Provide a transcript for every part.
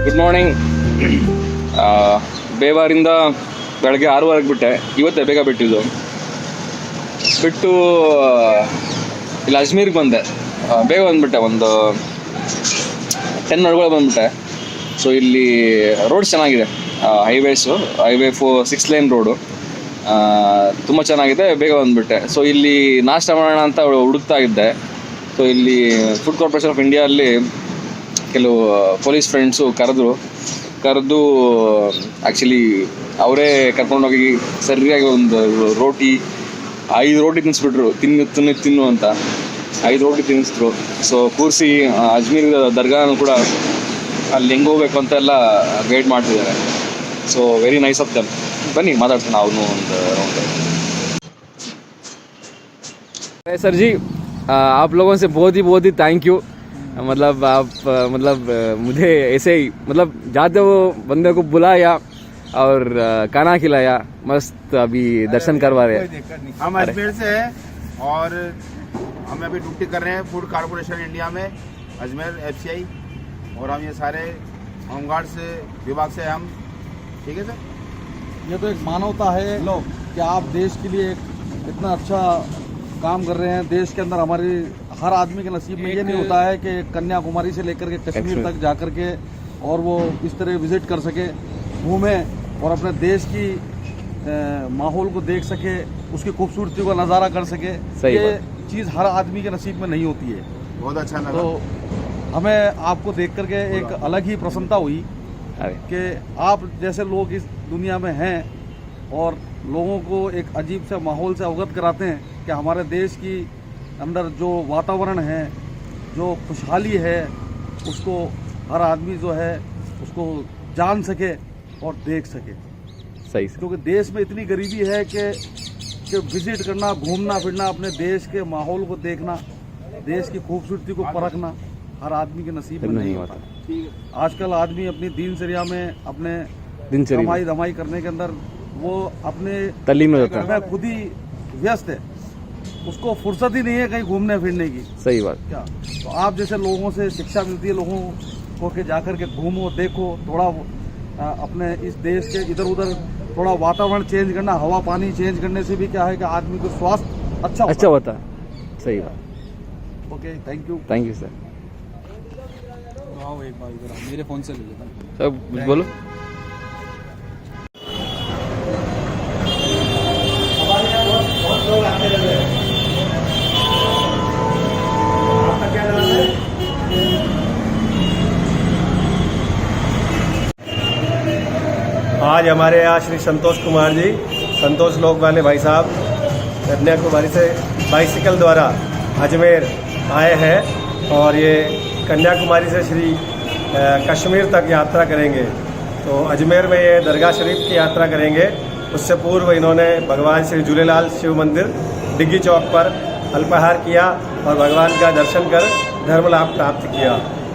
Good morning. ಬೇವಾರಿಂದ ಬೆಳಗ್ಗೆ 6:15 ಬಿಟ್ಟೆ. ಇವತ್ತೇ ಬೇಗ ಬಿಟ್ಟಿದ್ದು. ಬಿಟ್ಟು ಇಲ್ಲಿ ಅಜ್ಮೀರ್ಗೆ ಬಂದೆ. ಬೇಗ ಬಂದುಬಿಟ್ಟೆ, ಒಂದು 10 ಒಳಗಡೆ ಬಂದುಬಿಟ್ಟೆ. ಸೊ ಇಲ್ಲಿ ರೋಡ್ ಚೆನ್ನಾಗಿದೆ, ಹೈವೇ 6 ಲೇನ್ ರೋಡು ತುಂಬ ಚೆನ್ನಾಗಿದೆ. ಬೇಗ ಬಂದುಬಿಟ್ಟೆ. ಸೊ ಇಲ್ಲಿ ನಾಷ್ಟ ಮಾಡೋಣ ಅಂತ ಹುಡುಕ್ತಾ ಇದ್ದೆ. ಸೊ ಇಲ್ಲಿ ಫುಡ್ ಕಾರ್ಪೊರೇಷನ್ ಆಫ್ ಇಂಡಿಯಲ್ಲಿ ಕೆಲವು ಪೊಲೀಸ್ ಫ್ರೆಂಡ್ಸು ಕರೆದು ಆ್ಯಕ್ಚುಲಿ ಅವರೇ ಕರ್ಕೊಂಡೋಗಿ ಸರಿಯಾಗಿ ಒಂದು ರೋಟಿ 5 ರೋಟಿ ತಿನ್ನಿಸ್ಬಿಟ್ರು. ತಿನ್ನು ಅಂತ 5 ರೋಟಿ ತಿನ್ನಿಸಿದ್ರು. ಸೊ ಕೂರಿಸಿ ಅಜ್ಮೀರ್ ದರ್ಗಾನು ಕೂಡ ಅಲ್ಲಿ ಹೆಂಗೆ ಹೋಗ್ಬೇಕು ಅಂತೆಲ್ಲ ಗೈಡ್ ಮಾಡ್ತಿದ್ದಾರೆ. So very nice of them. ಬನ್ನಿ ಮಾತಾಡ್ತೀನಿ ಅವನು ಒಂದು ರೌಂಡ್. सर जी, आप लोगों से बहुत ही थैंक यू. मतलब आप मुझे ऐसे ही जाते वो बंदे को बुलाया और खाना खिलाया. मस्त अभी दर्शन करवा रहे हैं. हम अजमेर से हैं और हम अभी ड्यूटी कर रहे हैं फूड कॉर्पोरेशन इंडिया में, अजमेर FCI. और हम ये सारे होमगार्ड से विभाग से हम, ठीक है सर. ये तो एक मानवता है कि आप देश के लिए इतना अच्छा काम कर रहे हैं. देश के अंदर हमारी हर आदमी के नसीब में ये नहीं होता है कि कन्याकुमारी से लेकर के कश्मीर तक जा कर के और वो इस तरह विजिट कर सके, घूमे और अपने देश की माहौल को देख सके, उसकी खूबसूरती का नज़ारा कर सके. ये चीज़ हर आदमी के नसीब में नहीं होती है. बहुत अच्छा लगा. तो हमें आपको देख करके एक अलग ही प्रसन्नता हुई कि आप जैसे लोग इस दुनिया में हैं और लोगों को एक अजीब से माहौल से अवगत कराते हैं कि हमारे देश की अंदर जो वातावरण है, जो खुशहाली है, उसको हर आदमी जो है उसको जान सके और देख सके. सही. क्योंकि देश में इतनी गरीबी है कि विजिट करना, घूमना फिरना, अपने देश के माहौल को देखना, देश की खूबसूरती को परखना हर आदमी के नसीब में नहीं होता. आजकल आदमी अपनी दिनचर्या में, अपने कमाई धमाई करने के अंदर वो अपने तल्लीन में होता है, खुद ही व्यस्त है. उसको फुर्सत ही नहीं है कहीं घूमने फिरने की. सही बात. क्या तो आप जैसे लोगों से शिक्षा मिलती है, लोगों को के जाकर के घूमो, देखो, थोड़ा अपने इस देश के इधर उधर थोड़ा वातावरण चेंज करना, हवा पानी चेंज करने से भी क्या है कि आदमी को स्वास्थ्य अच्छा होता है. सही बात. Okay, thank you sir. आओ एक बार इधर, मेरे फोन से ले लेता. सर बोलो. बहुत लोग आते रहते हैं. आपका क्या नाम है? आज हमारे यहाँ श्री संतोष कुमार जी, संतोष लोक वाले भाई साहब कन्याकुमारी से बाइसिकल द्वारा अजमेर आए हैं और ये कन्याकुमारी से श्री कश्मीर तक यात्रा करेंगे. तो अजमेर में ये दरगाह शरीफ की यात्रा करेंगे. उससे पूर्व इन्होंने भगवान श्री झूलेलाल शिव मंदिर डिग्गी चौक पर अल्पाहार किया और भगवान का दर्शन कर धर्म लाभ प्राप्त किया.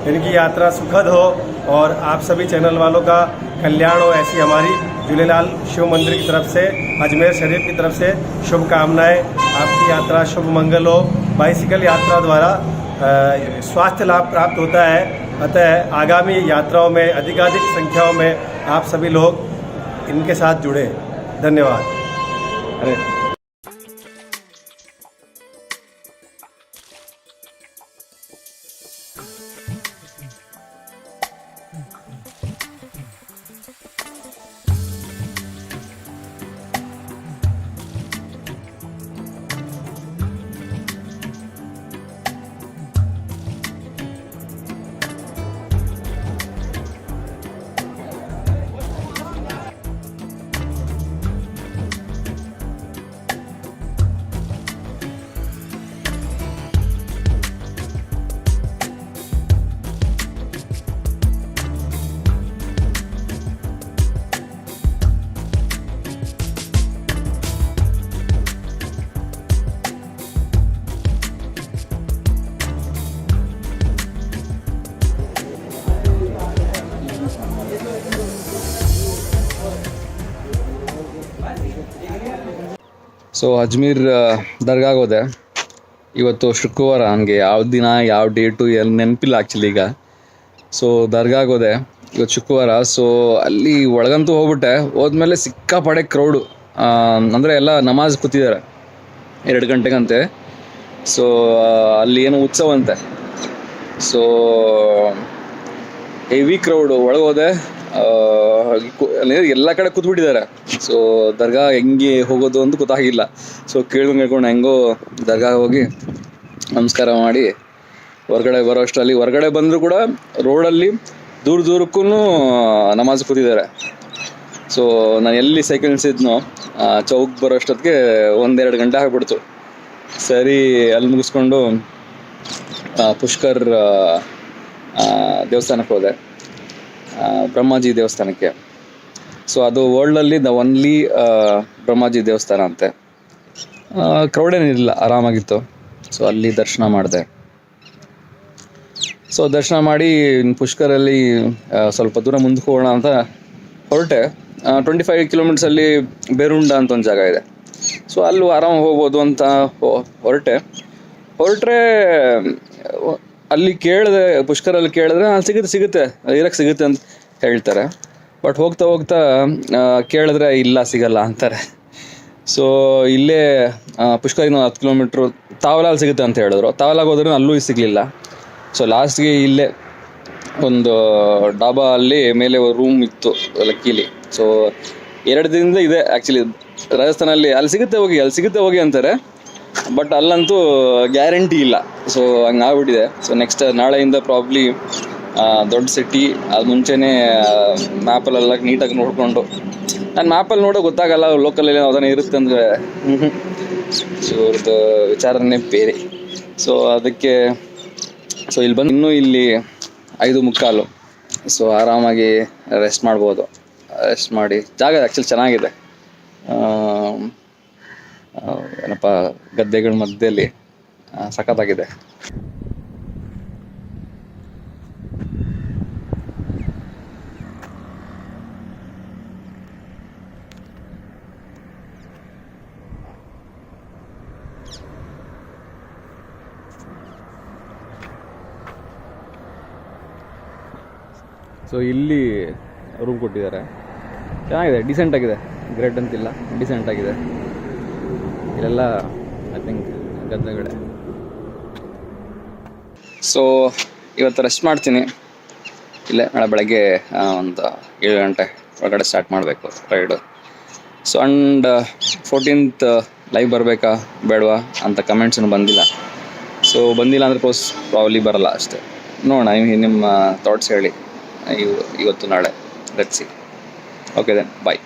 इनकी यात्रा सुखद हो और आप सभी चैनल वालों का कल्याण हो, ऐसी हमारी झूलेलाल शिव मंदिर की तरफ से, अजमेर शरीफ की तरफ से शुभकामनाएं. आपकी यात्रा शुभ मंगल हो. बाइसिकल यात्रा द्वारा स्वास्थ्य लाभ प्राप्त होता है. अतः आगामी यात्राओं में अधिकाधिक संख्याओं में आप सभी लोग इनके साथ जुड़े. धन्यवाद. अरे ಸೊ ಅಜ್ಮೀರ್ ದರ್ಗಾಗೆ ಹೋದೆ. ಇವತ್ತು ಶುಕ್ರವಾರ, ನನಗೆ ಯಾವ ದಿನ ಯಾವ ಡೇಟು ಎಲ್ಲಿ ನೆನಪಿಲ್ಲ ಆ್ಯಕ್ಚುಲಿ ಈಗ. ಸೊ ದರ್ಗಾಗೆ ಹೋದೆ. ಇವತ್ತು ಶುಕ್ರವಾರ. ಸೊ ಅಲ್ಲಿ ಒಳಗಂತೂ ಹೋಗ್ಬಿಟ್ಟೆ. ಹೋದ್ಮೇಲೆ ಸಿಕ್ಕಾಪಡೆ ಕ್ರೌಡು, ಅಂದರೆ ಎಲ್ಲ ನಮಾಜ್ ಕೂತಿದ್ದಾರೆ 2 ಗಂಟೆಗಂತೆ. ಸೊ ಅಲ್ಲಿ ಏನು ಉತ್ಸವ ಅಂತೆ. So heavy crowd. ಒಳಗೋದೆ, ಎಲ್ಲ ಕಡೆ ಕೂತ್ಬಿಟ್ಟಿದ್ದಾರೆ. ಸೊ ದರ್ಗಾ ಹೆಂಗೆ ಹೋಗೋದು ಅಂತ ಗೊತ್ತಾಗಿಲ್ಲ. ಸೊ ಕೇಳ್ಕೊಂಡು ಹೆಂಗೋ ದರ್ಗಾ ಹೋಗಿ ನಮಸ್ಕಾರ ಮಾಡಿ ಹೊರಗಡೆ ಬರೋ ಅಷ್ಟರಲ್ಲಿ, ಹೊರಗಡೆ ಬಂದರೂ ಕೂಡ ರೋಡಲ್ಲಿ ದೂರಕ್ಕೂ ನಮಾಜ್ ಕೂತಿದ್ದಾರೆ. ಸೊ ನಾನು ಎಲ್ಲಿ ಸೈಕಲ್ ನಿಲ್ಸಿದ್ನೋ ಚೌಕ್ ಬರೋ ಅಷ್ಟೊತ್ತಿಗೆ 1-2 ಗಂಟೆ ಆಗಿಬಿಡ್ತು. ಸರಿ, ಅಲ್ಲಿ ಮುಗಿಸ್ಕೊಂಡು ಪುಷ್ಕರ್ ದೇವಸ್ಥಾನಕ್ಕೆ ಹೋದೆ, ಬ್ರಹ್ಮಾಜಿ ದೇವಸ್ಥಾನಕ್ಕೆ. ಸೊ ಅದು ವರ್ಲ್ಡಲ್ಲಿ ದ ಒನ್ಲಿ ಬ್ರಹ್ಮಾಜಿ ದೇವಸ್ಥಾನ ಅಂತೆ. ಕ್ರೌಡೇನಿಲ್ಲ, ಆರಾಮಾಗಿತ್ತು. ಸೊ ಅಲ್ಲಿ ದರ್ಶನ ಮಾಡಿದೆ. ಸೊ ದರ್ಶನ ಮಾಡಿ ಪುಷ್ಕರಲ್ಲಿ ಸ್ವಲ್ಪ ದೂರ ಮುಂದಕ್ಕೆ ಹೋಗೋಣ ಅಂತ ಹೊರಟೆ. 25 ಕಿಲೋಮೀಟರ್ಸಲ್ಲಿ ಬೇರುಂಡ ಅಂತ ಒಂದು ಜಾಗ ಇದೆ. ಸೊ ಅಲ್ಲೂ ಆರಾಮ ಹೋಗ್ಬೋದು ಅಂತ ಹೊರಟ್ರೆ ಅಲ್ಲಿ ಕೇಳಿದೆ, ಪುಷ್ಕರಲ್ಲಿ ಕೇಳಿದ್ರೆ ಸಿಗುತ್ತೆ ಇರಕ್ಕೆ ಸಿಗುತ್ತೆ ಅಂತ ಹೇಳ್ತಾರೆ. ಬಟ್ ಹೋಗ್ತಾ ಕೇಳಿದ್ರೆ ಇಲ್ಲ, ಸಿಗಲ್ಲ ಅಂತಾರೆ. ಸೊ ಇಲ್ಲೇ ಪುಷ್ಕರಿಂದ 10 ಕಿಲೋಮೀಟ್ರು ತಾವಲಾಲ್ ಸಿಗುತ್ತೆ ಅಂತ ಹೇಳಿದ್ರು. ತಾವಲಾಗ ಹೋದ್ರೆ ಅಲ್ಲೂ ಸಿಗಲಿಲ್ಲ. ಸೊ ಲಾಸ್ಟ್ಗೆ ಇಲ್ಲೇ ಒಂದು ಡಾಬಾ ಅಲ್ಲಿ ಮೇಲೆ ರೂಮ್ ಇತ್ತು ಲಕ್ಕೀಲಿ. ಸೊ 2 ದಿನದಿಂದ ಇದೆ ಆ್ಯಕ್ಚುಲಿ ರಾಜಸ್ಥಾನಲ್ಲಿ. ಅಲ್ಲಿ ಸಿಗುತ್ತೆ ಹೋಗಿ ಅಂತಾರೆ. ಬಟ್ ಅಲ್ಲಂತೂ ಗ್ಯಾರಂಟಿ ಇಲ್ಲ. ಸೊ ಹಂಗೆ ಆಗ್ಬಿಟ್ಟಿದೆ. ಸೊ ನೆಕ್ಸ್ಟ್ ನಾಳೆಯಿಂದ ಪ್ರಾಬ್ಲಿ ದೊಡ್ಡ ಸಿಟಿ, ಅದು ಮುಂಚೆನೇ ಮ್ಯಾಪಲ್ಲೆಲ್ಲ ನೀಟಾಗಿ ನೋಡಿಕೊಂಡು, ನಾನು ಮ್ಯಾಪಲ್ಲಿ ನೋಡೋ ಗೊತ್ತಾಗಲ್ಲ ಲೋಕಲಲ್ಲಿ ಅದನ್ನೇ ಇರುತ್ತೆ ಅಂದರೆ ಸೊ ಅವ್ರದ್ದು ವಿಚಾರನೇ ಬೇರೆ. ಸೊ ಅದಕ್ಕೆ ಇಲ್ಲಿ ಬಂದು ಇನ್ನೂ ಇಲ್ಲಿ 5:45. ಸೊ ಆರಾಮಾಗಿ ರೆಸ್ಟ್ ಮಾಡ್ಬೋದು. ರೆಸ್ಟ್ ಮಾಡಿ ಜಾಗ ಆ್ಯಕ್ಚುಲಿ ಚೆನ್ನಾಗಿದೆ. ಏನಪ್ಪ, ಗದ್ದೆಗಳ ಮಧ್ಯದಲ್ಲಿ ಸಖತ್ತಾಗಿದೆ. ಸೊ ಇಲ್ಲಿ ರೂಮ್ ಕೊಟ್ಟಿದ್ದಾರೆ, ಚೆನ್ನಾಗಿದೆ, ಡಿಸೆಂಟಾಗಿದೆ. ಗ್ರೇಟ್ ಅಂತಿಲ್ಲ, ಡಿಸೆಂಟಾಗಿದೆ. ಇಲ್ಲೆಲ್ಲ ಐ ಥಿಂಕ್ ಗದ್ದೆಗಳೇ. ಸೊ ಇವತ್ತು ರೆಸ್ಟ್ ಮಾಡ್ತೀನಿ ಇಲ್ಲೇ. ನಾಳೆ ಬೆಳಗ್ಗೆ ಒಂದು 7 ಗಂಟೆ ಒಳಗಡೆ ಸ್ಟಾರ್ಟ್ ಮಾಡಬೇಕು raid. So and 14th live ಬರಬೇಕಾ ಬೇಡವಾ ಅಂತ ಕಮೆಂಟ್ಸನ್ನು ಬಂದಿಲ್ಲ. ಸೊ ಬಂದಿಲ್ಲ ಅಂದರೆ ಪ್ರಾಬ್ಲಿ ಬರಲ್ಲ ಅಷ್ಟೇ. ನೋಡೋಣ, ನಿಮ್ಮ ಥಾಟ್ಸ್ ಹೇಳಿ ಇವತ್ತು ನಾಳೆ. Let's see. Okay then, bye.